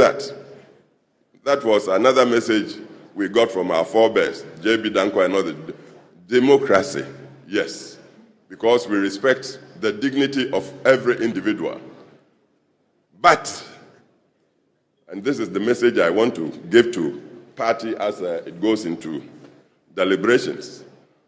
That was another message we got from our forebears, J.B. Danko and others. Democracy, yes, because we respect the dignity of every individual. But, and this is the message I want to give to party as it goes into deliberations,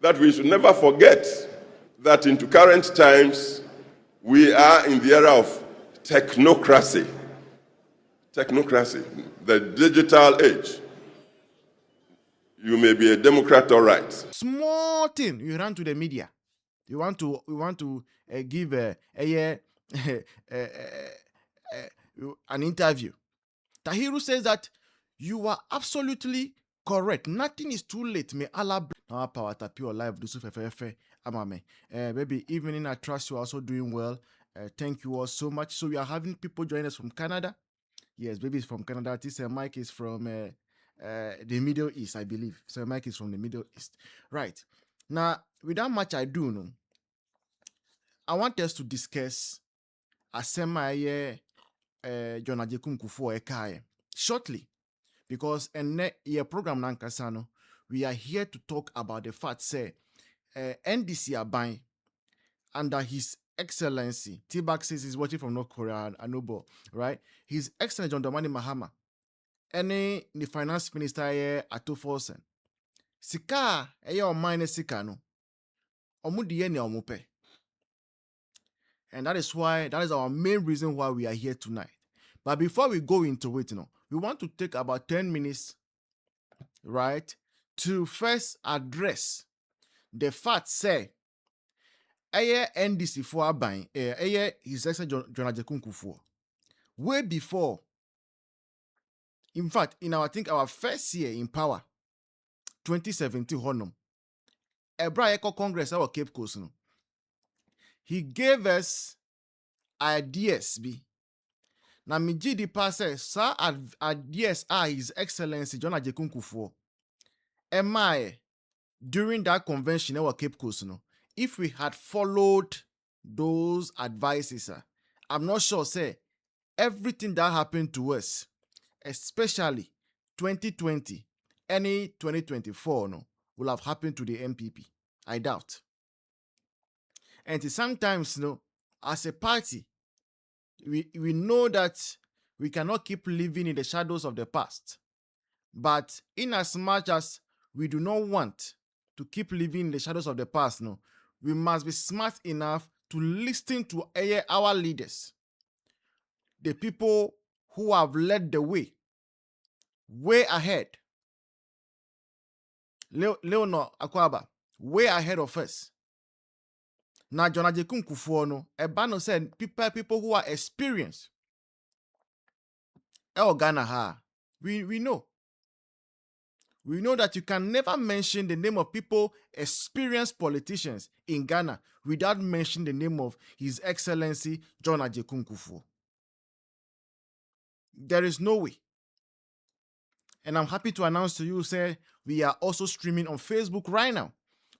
that we should never forget that into current times, we are in the era of technocracy. Technocracy, the digital age. You may be a Democrat or right. Small thing, you run to the media. You want to give an interview. Tahiru says that you are absolutely correct. Nothing is too late. May Allah now power tap your life. Do so amame. Baby, evening. I trust you are also doing well. Thank you all so much. So we are having people join us from Canada. Yes, baby is from Canada. This Mike is from the Middle East, I believe. So Mike is from the Middle East. Right. Now, without much ado, no, I want us to discuss Asema John Prez Kufuor ekaye shortly, because in your program Nankasano, we are here to talk about the fact say NDC are buying under His Excellency. T-Bag says he's watching from North Korea, Anobo, right? His Excellency John Dramani Mahama. The finance minister here Ato Forsen. Sika o mine sika no. Omudiye ni omupe. And that is our main reason why we are here tonight. But before we go into it, we want to take about 10 minutes, right, to first address the fact say NDC for buying His Excellency John Prez Kufuor. Way before, in fact, in our first year in power, 2017 honum, Ebra Eco Congress our Cape Coast no. He gave us ideas be. Na mi GD pass sa ideas are His Excellency John Prez Kufuor. During that convention our Cape Coast no, if we had followed those advices, I'm not sure say everything that happened to us, especially 2020, any 2024 no, will have happened to the NPP. I doubt. And sometimes, as a party, we know that we cannot keep living in the shadows of the past. But in as much as we do not want to keep living in the shadows of the past, we must be smart enough to listen to our leaders, the people who have led the way ahead. Leonor Akwaba, way ahead of us. Now, John Prez Kufuor, Ebano said people who are experienced. Ghana, we know. We know that you can never mention the name of people, experienced politicians in Ghana, without mentioning the name of His Excellency John Prez Kufuor. There is no way. And I'm happy to announce to you, say, we are also streaming on Facebook right now.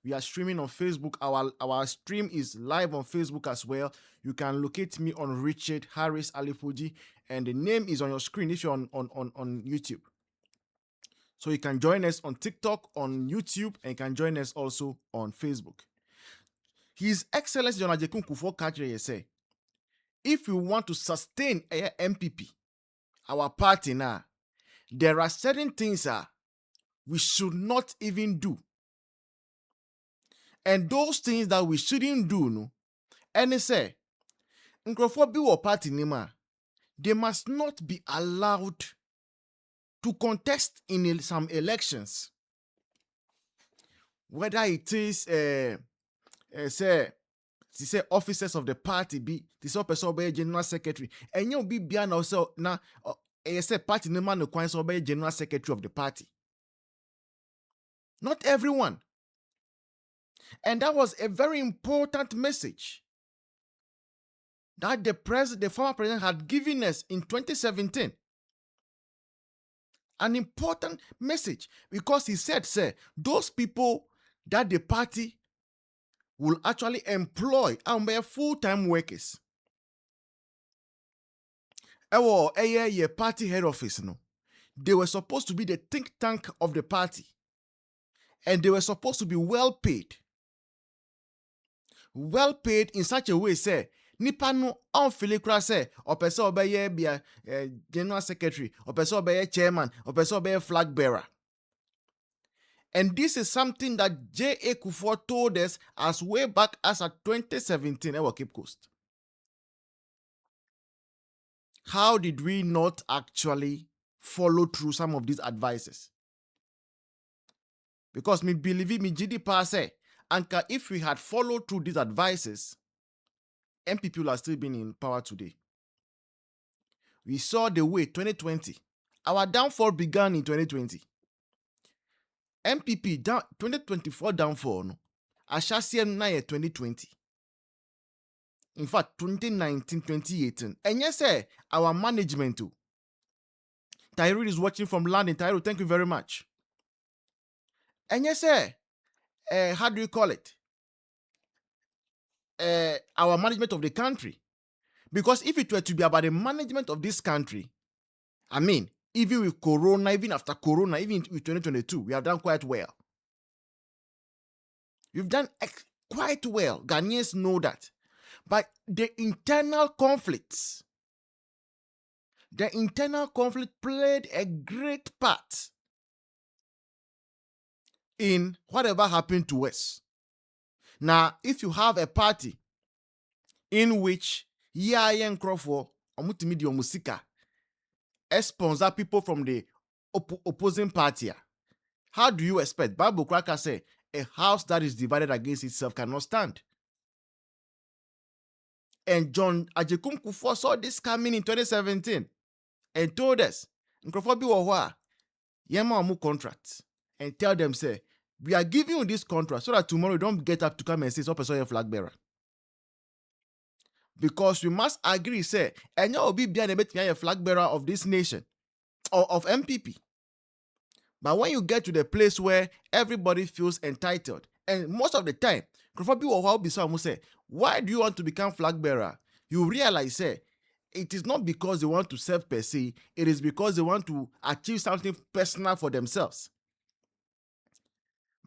We are streaming on Facebook. Our stream is live on Facebook as well. You can locate me on Richard Harris Alifuji, and the name is on your screen if you're on YouTube. So you can join us on TikTok, on YouTube, and you can join us also on Facebook. His Excellency John Prez Kufuor Kachire say, if we want to sustain a MPP, our party now, there are certain things we should not even do. And those things that we shouldn't do, and they say, Nkrofo party nima, they must not be allowed to contest in some elections. Whether it is say officers of the party be this person be general secretary, and you be beyond also now say party nima no kwan so be general secretary of the party. Not everyone. And that was a very important message that the former president had given us in 2017. An important message, because he said, those people that the party will actually employ and be full-time workers. Your party head office, no. They were supposed to be the think tank of the party. And they were supposed to be well paid. Well paid in such a way, say, nipa no onfile kra say, opese obeye bia general secretary, opese obeye chairman, opese obeye flag bearer. And this is something that J.A. Kufuor told us as way back as at 2017 at Cape Coast. How did we not actually follow through some of these advices? Because me believe me GD say, Anka, if we had followed through these advices, NPP will have still been in power today. We saw the way 2020. Our downfall began in 2020. NPP down 2024 downfall no. Ashasiam na 2020. In fact, 2019, 2018. And yes, sir, our management too. Tyrone is watching from London. Tyrone, thank you very much. And yes, sir, how do you call it? Our management of the country. Because if it were to be about the management of this country, I mean, even with Corona, even after Corona, even with 2022, we have done quite well. We've done quite well. Ghanaians know that. But the internal conflicts played a great part in whatever happened to us. Now, if you have a party in which Eeii and Kufuor, Omutimidio Musika, sponsor people from the opposing party, how do you expect? Bible Cracker say, a house that is divided against itself cannot stand. And John Ajekum Kufuor saw this coming in 2017 and told us, Nkrofo bi wo ho a, yema omu contracts, and tell them, say, we are giving you this contract so that tomorrow you don't get up to come and say, so person flag bearer. Because we must agree, say, and you will be a flag bearer of this nation, or of NPP. But when you get to the place where everybody feels entitled, and most of the time, say, why do you want to become flag bearer? You realize, say, it is not because they want to serve per se, it is because they want to achieve something personal for themselves.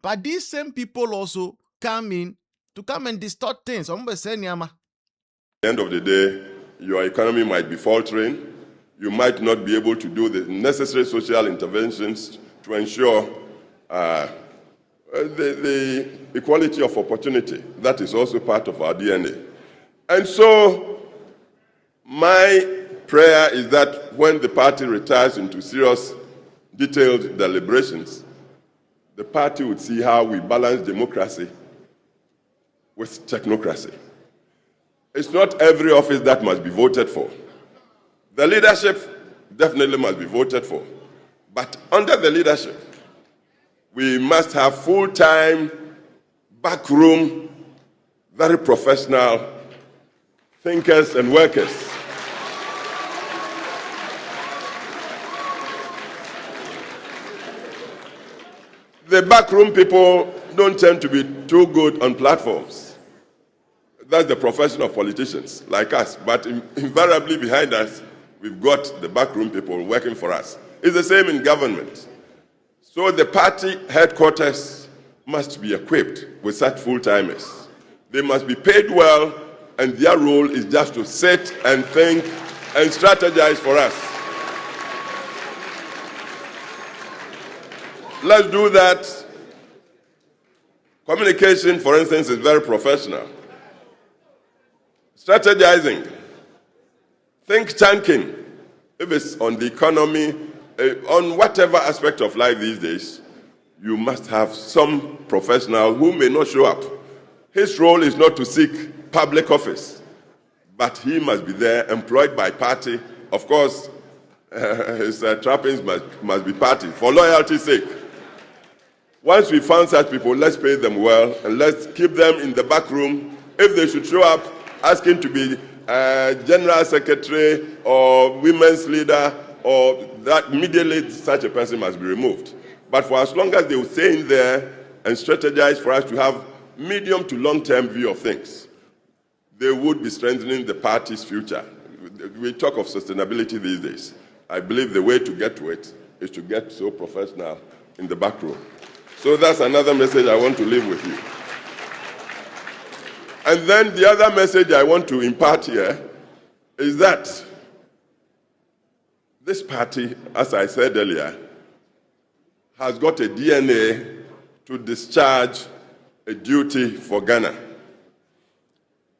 But these same people also come in to come and distort things. At the end of the day, your economy might be faltering. You might not be able to do the necessary social interventions to ensure the equality of opportunity. That is also part of our DNA. And so, my prayer is that when the party retires into serious, detailed deliberations, the party would see how we balance democracy with technocracy. It's not every office that must be voted for. The leadership definitely must be voted for. But under the leadership, we must have full-time, backroom, very professional thinkers and workers. The backroom people don't tend to be too good on platforms. That's the profession of politicians like us. But invariably behind us, we've got the backroom people working for us. It's the same in government. So the party headquarters must be equipped with such full-timers. They must be paid well, and their role is just to sit and think and strategize for us. Let's do that. Communication, for instance, is very professional. Strategizing, think tanking, if it's on the economy, on whatever aspect of life these days, you must have some professional who may not show up. His role is not to seek public office, but he must be there, employed by party. Of course, his trappings must be party, for loyalty's sake. Once we found such people, let's pay them well, and let's keep them in the back room. If they should show up asking to be general secretary or women's leader, or that immediately such a person must be removed. But for as long as they will stay in there and strategize for us to have medium to long-term view of things, they would be strengthening the party's future. we talk of sustainability these days. I believe the way to get to it is to get so professional in the back row. So that's another message I want to leave with you. And then the other message I want to impart here is that this party, as I said earlier, has got a DNA to discharge a duty for Ghana.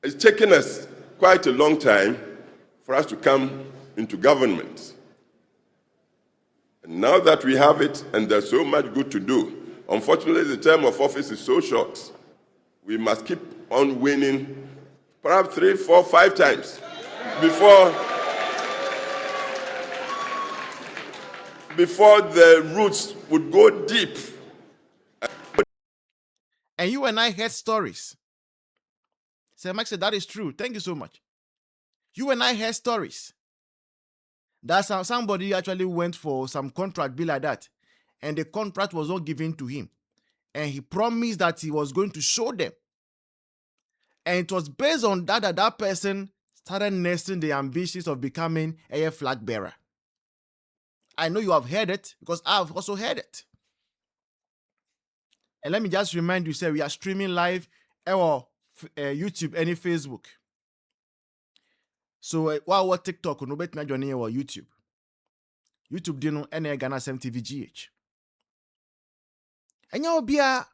It's taken us quite a long time for us to come into government. And now that we have it, and there's so much good to do, unfortunately the term of office is so short, we must keep on winning perhaps 3, 4, 5 times before the roots would go deep. And you and I heard stories. Sir Mike said, that is true. Thank you so much. You and I heard stories. That somebody actually went for some contract be like that, and the contract was not given to him. And he promised that he was going to show them. And it was based on that person started nursing the ambitions of becoming a flag bearer. I know you have heard it because I've also heard it. And let me just remind you, sir, we are streaming live or YouTube, any Facebook. So while TikTok, no bet me joining or YouTube. YouTube dino any Ghana TVGH. And you'll be a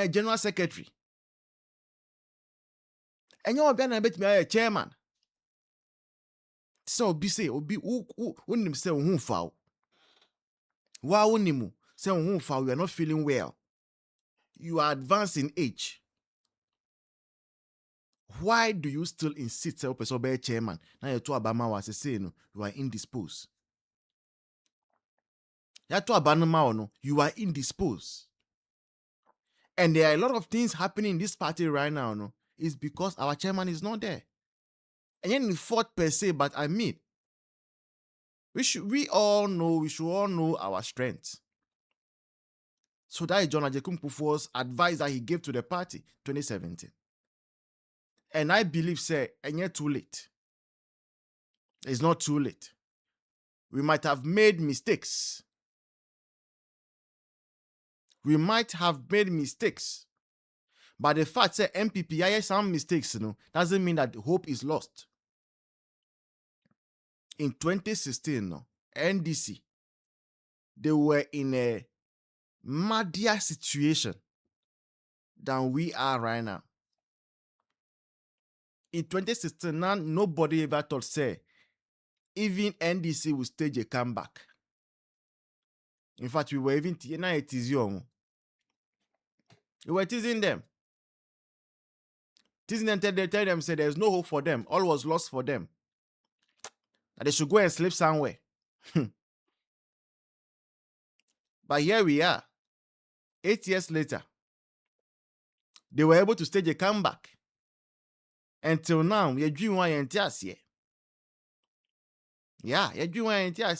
general secretary. And you'll be a chairman. So be say obi unim say ohun fa. Wa unimu say ohun fa, you are not feeling well. You are advanced in age. Why do you still insist say person be chairman? Now you to Abama was say no, you are indisposed. You to Abama no, you are indisposed. And there are a lot of things happening in this party right now, no, is because our chairman is not there. And yet in fault per se, but I mean, we should all know our strengths. So that is John Prez Kufuor's advice that he gave to the party 2017. And I believe, say, and yet too late. It's not too late. We might have made mistakes. But the fact that NPP has some mistakes, doesn't mean that hope is lost. In 2016, NDC, they were in a muddier situation than we are right now. In 2016, nobody ever thought, say, even NDC will stage a comeback. In fact, we were even teasing we were teasing them. Tell them, say there's no hope for them. All was lost for them. That they should go and sleep somewhere. But here we are. 8 years later, they were able to stage a comeback. Until now, you're doing one entire. Yeah, you're doing one entire.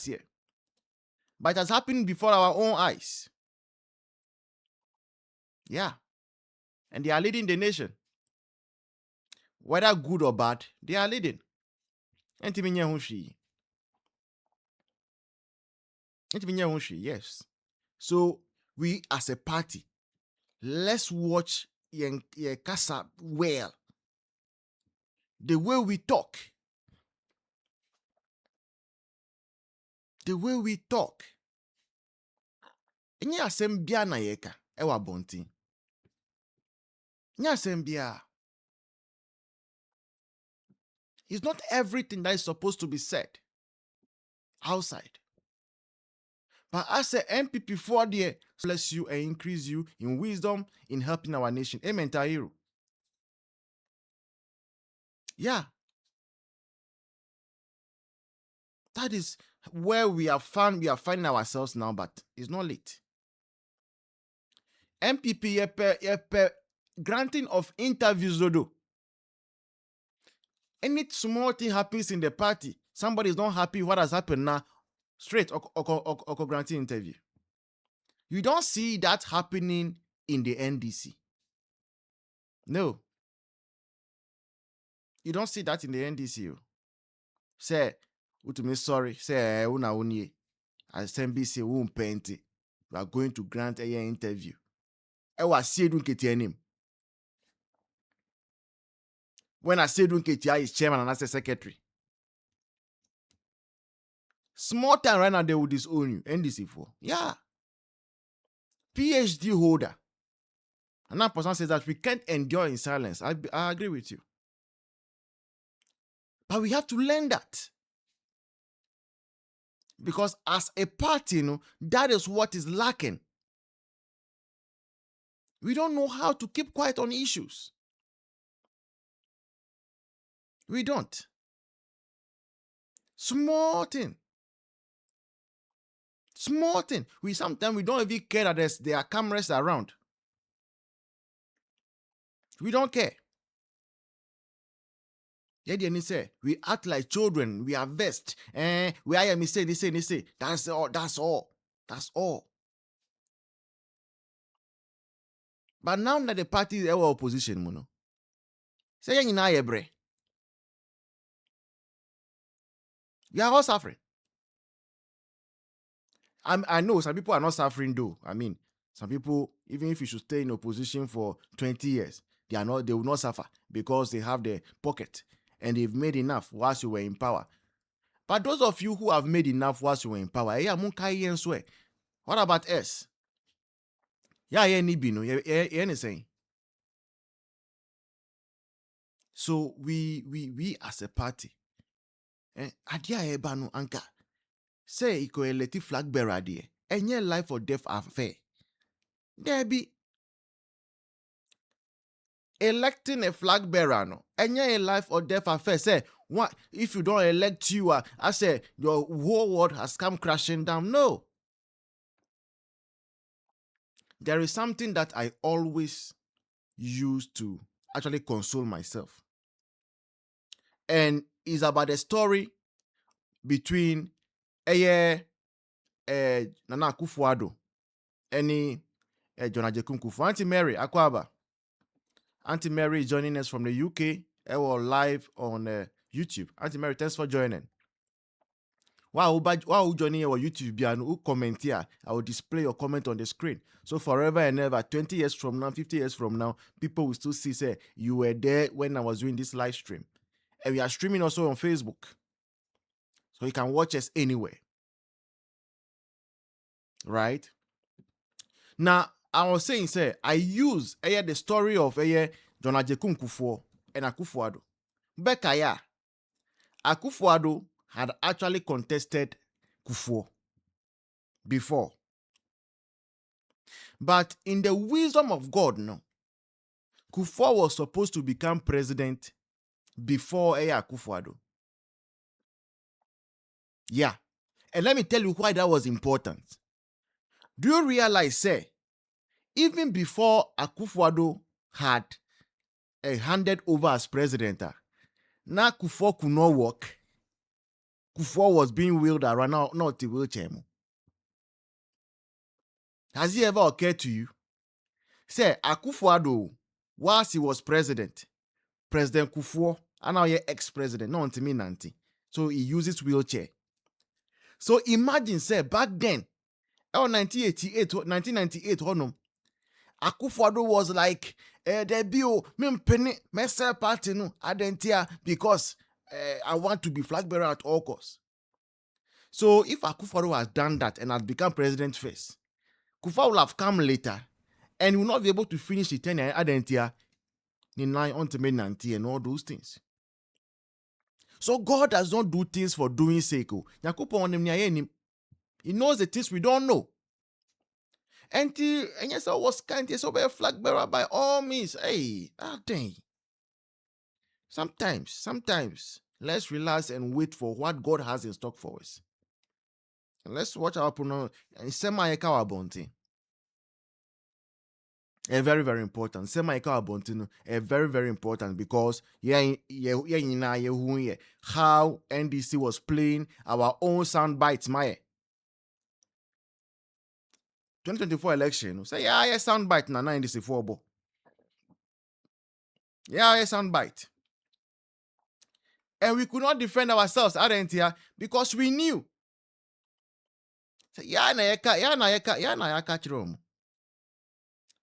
But it has happened before our own eyes. Yeah. And they are leading the nation. Whether good or bad, they are leading. Yes. So, we as a party, let's watch Kasa well. The way we talk. The way we talk. Enye asem bia na yeka ewa bonti. Enye asem bia. It's not everything that is supposed to be said outside. But as a NPP for there, bless you and increase you in wisdom in helping our nation. Amen, Tahiru. Yeah. That is where we are finding ourselves now, but it's not late. NPP yepe granting of interviews, Dodo. Any small thing happens in the party, somebody is not happy what has happened now, straight or granting interview. You don't see that happening in the NDC. No. You don't see that in the NDC. Say, utumi sorry, say, una unye. As NBC won't paint it. We are going to grant a interview. I was saying him. When I say Dunketia is chairman and as a secretary. Small time right now, they will disown you. NDC for. Yeah. PhD holder. And that person says that we can't endure in silence. I agree with you. But we have to learn that. Because as a party, that is what is lacking. We don't know how to keep quiet on issues. We don't. Small thing. Small thing. Sometimes we don't even care that there are cameras around. We don't care. We act like children. We are vexed. We are me say. That's all. That's all. That's all. But now that the party is our opposition, say you know bre. We are all suffering. I know some people are not suffering though. I mean, some people, even if you should stay in opposition for 20 years, they will not suffer because they have the pocket and they've made enough whilst you were in power. But those of you who have made enough whilst you were in power, what about us? Yeah, anything. So we as a party, adia ebanu anka say iko eleti flag bearer there, enye life or death affair. There be electing a flag bearer no, enye a life or death affair. Say what if you don't elect you? I say your whole world has come crashing down. No, there is something that I always use to actually console myself. And it's about a story between Nana Kufuor and John Ajekun Kufuor. Auntie Mary Akwaba. Auntie Mary is joining us from the UK. We're live on YouTube. Auntie Mary, thanks for joining. While joining our YouTube, who comment here, I will display your comment on the screen. So forever and ever, 20 years from now, 50 years from now, people will still see, say, you were there when I was doing this live stream. And we are streaming also on Facebook. So you can watch us anywhere. Right? Now, I was saying, say, I use the story of John Ajekun Kufuor and Akufo-Addo. Bekaya, Akufo-Addo had actually contested Kufuor before. But in the wisdom of God, Kufuor was supposed to become president before Akufo-Addo. Yeah. And let me tell you why that was important. Do you realize, say, even before Akufo-Addo had handed over as president, now Kufuor could not walk. Kufuor was being wheeled around, not the wheelchair. Has it ever occurred to you? Say, Akufo-Addo, whilst he was President Kufuor, and now you're ex-president, not until me nanti. So he uses wheelchair. So imagine, say, back then, 1998, Akufo-Addo was like, debut, me party no, adentia because I want to be flag bearer at all costs. So if Akufo-Addo has done that and has become president first, Kufuor will have come later and will not be able to finish the tenure adentia in line on to me nanti and all those things. So God does not do things for doing sake. He knows the things we don't know. And yes, I was kind of a flag bearer by all means. Hey, dang. Sometimes, let's relax and wait for what God has in stock for us. And let's watch our pronoun and semi-eka bonti. Very, very important. Semi-eka bonti, very, very important because how NDC was playing our own sound bites, 2024 election, say, yeah, sound bite na NDC 4 bo. Yeah, sound bite. And we could not defend ourselves, because we knew.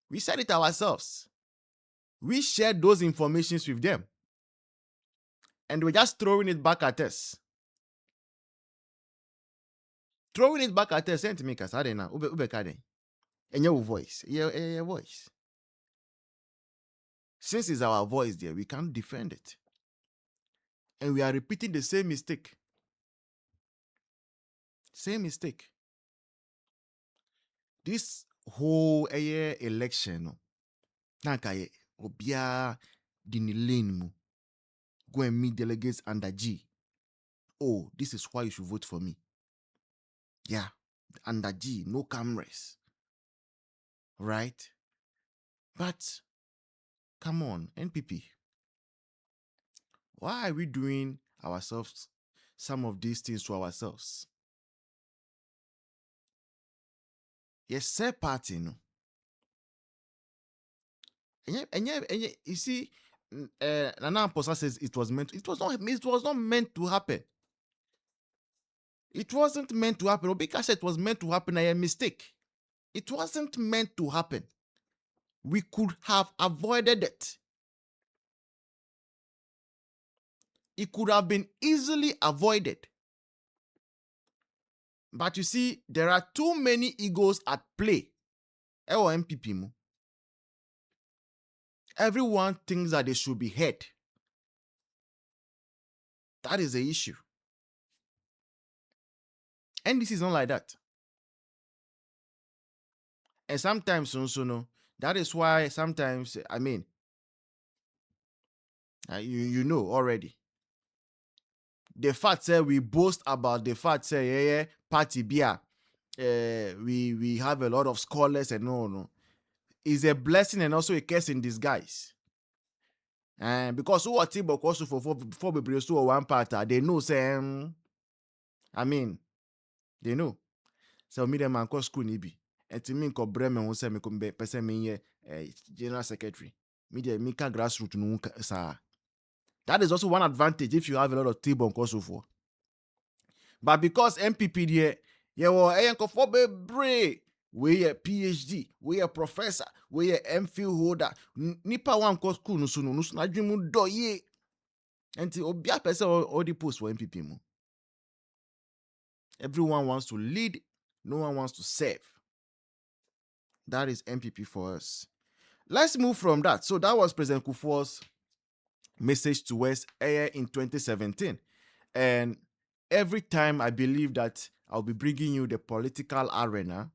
We said it ourselves. We shared those informations with them. And we're just throwing it back at us. Throwing it back at us, sent me because I don't know. And your voice. Your voice. Since it's our voice there, we can't defend it. And we are repeating the same mistake. Same mistake. This whole election, nankaye obia dini lane mu. Go and meet delegates under G. Oh, this is why you should vote for me. Yeah, under G, no cameras. Right? But come on, NPP. Why are we doing ourselves some of these things to ourselves? Yes, sir, party, no. And you see, Nana Apostle says it was not meant to happen. It wasn't meant to happen. Obika said it was meant to happen. A mistake. It wasn't meant to happen. We could have avoided it. It could have been easily avoided. But you see, there are too many egos at play. MPP mu. Everyone thinks that they should be heard. That is the issue. And this is not like that. And sometimes also, no, that is why sometimes, you know already. The fact say we boast about the fact say party beer, we have a lot of scholars and no, is a blessing and also a curse in disguise. Because who are Tibo also for be so one part, they know say, they know. So me them man call school nibi. And to me ko bremen who say me come be person me general secretary. Me ka grassroots no sa. That is also one advantage if you have a lot of Tibo also for. But because MPP there, we a PhD, we a professor, we a MPhil holder. Nipa wan ko school no so no na dwemu do ye. Enti obia person all the post for MPP mo. Everyone wants to lead, no one wants to serve. That is MPP for us. Let's move from that. So that was President Kufuor's message to us in 2017. And every time I believe that I'll be bringing you the political arena,